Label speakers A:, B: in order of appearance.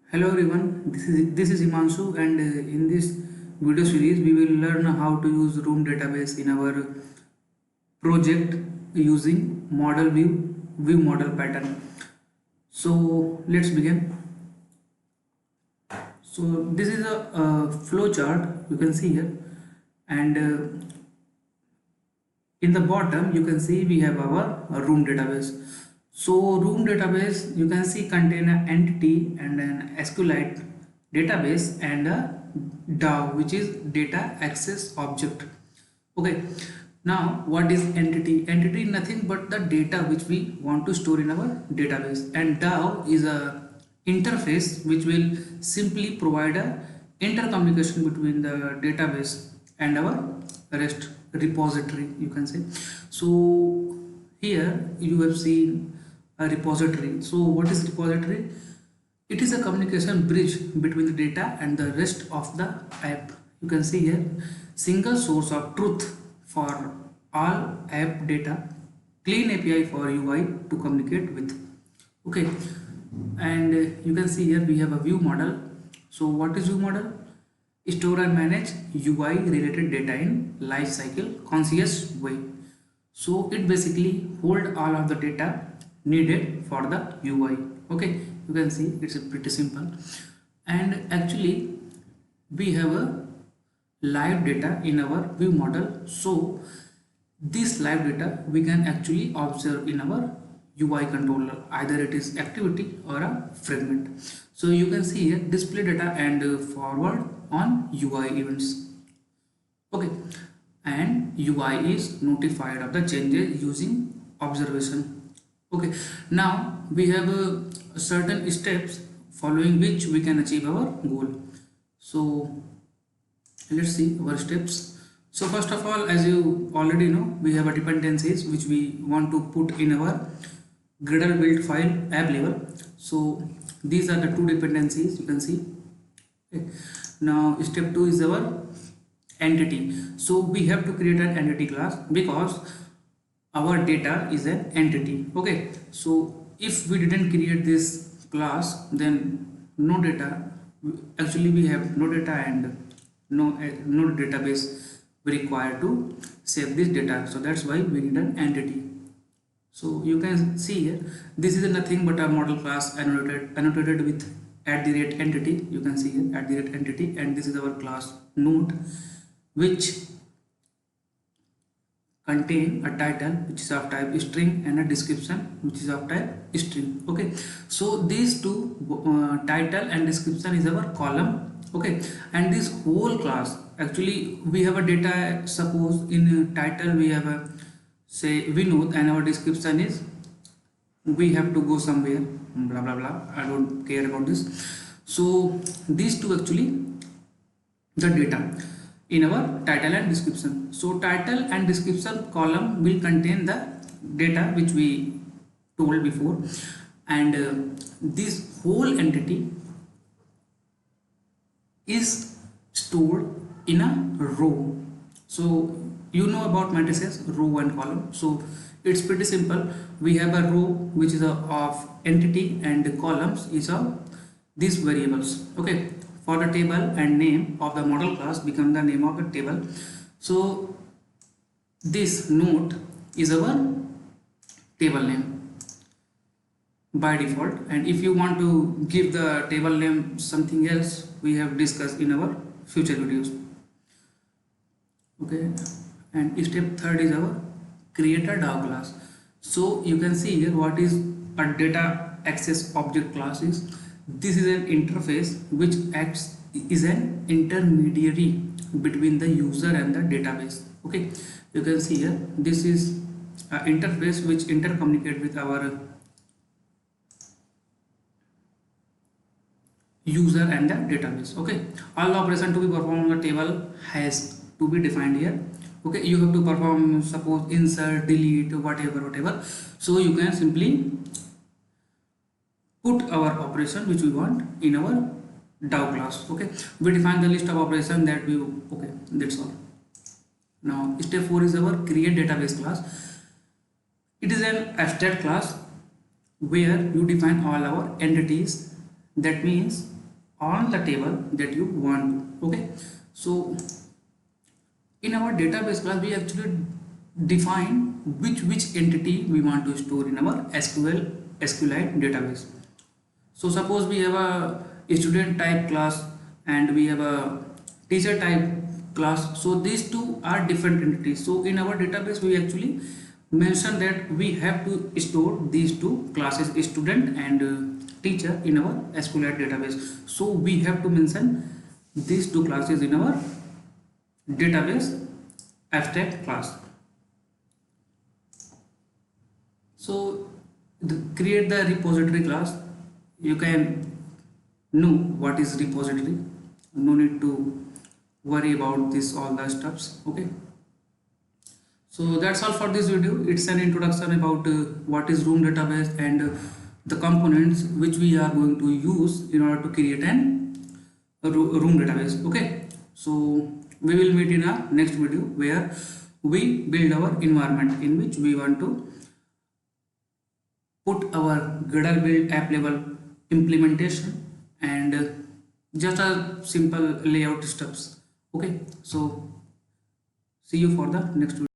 A: Hello everyone, this is Himanshu, and in this video series we will learn how to use room database in our project using model view model pattern. So let's begin. So this is a flow chart you can see here, and in the bottom you can see we have our room database. So room database you can see contain an entity and an SQLite database and a DAO, which is data access object. Okay, now what is entity? Entity is nothing but the data which we want to store in our database, and DAO is a interface which will simply provide a intercommunication between the database and our rest repository, you can say. So here you have seen a repository. So what is repository? It is a communication bridge between the data and the rest of the app. You can see here single source of truth for all app data, clean API for UI to communicate with. Okay, and you can see here we have a view model. So what is view model? Store and manage UI related data in life cycle conscious way. So it basically hold all of the data needed for the UI. Okay, you can see it's pretty simple, and actually we have a live data in our view model. So this live data we can actually observe in our UI controller, either it is activity or a fragment. So you can see here display data and forward on UI events. Okay, and UI is notified of the changes using observation. Okay, now we have certain steps following which we can achieve our goal. So let's see our steps. So first of all, as you already know, we have a dependencies which we want to put in our gradle build file app level. So these are the two dependencies you can see. Okay. Now step 2 is our entity. So we have to create an entity class because our data is an entity. Okay, so if we didn't create this class, then no data, actually we have no data and no database required to save this data. So that's why we need an entity. So you can see here this is nothing but a model class annotated with @entity. You can see here @entity, and this is our class node which contain a title which is of type string and a description which is of type string. Okay, so these two title and description is our column. Okay, and this whole class, actually we have a data, suppose in title we have a say Vinod, and our description is we have to go somewhere, blah blah blah, I don't care about this. So these two actually the data in our title and description. So title and description column will contain the data which we told before, and this whole entity is stored in a row. So you know about matrices, row and column. So it's pretty simple. We have a row which is of entity, and the columns is of these variables. Okay, for the table, and name of the model class become the name of the table. So this node is our table name by default, and if you want to give the table name something else, we have discussed in our future videos. Okay, and step 3 is our create a DAO class. So you can see here what is a data access object class is. This is an interface which acts is an intermediary between the user and the database. Okay, you can see here this is an interface which intercommunicate with our user and the database. Okay, all operation to be performed on the table has to be defined here. Okay, you have to perform, suppose insert, delete, whatever. So you can simply put our operation which we want in our DAO class. Okay, we define the list of operation that we, okay, that's all. Now step 4 is our create database class. It is an abstract class where you define all our entities. That means on the table that you want. Okay, so in our database class we actually define which entity we want to store in our SQLite database. So suppose we have a student type class and we have a teacher type class, so these two are different entities. So in our database we actually mention that we have to store these two classes, student and teacher, in our SQLite database. So we have to mention these two classes in our database abstract class. So create the repository class. You can know what is repository, no need to worry about this all the stuffs. Okay, so that's all for this video. It's an introduction about what is room database and the components which we are going to use in order to create a room database. Okay, so we will meet in a next video where we build our environment in which we want to put our Gradle build app level implementation and just a simple layout steps. Okay, so see you for the next video.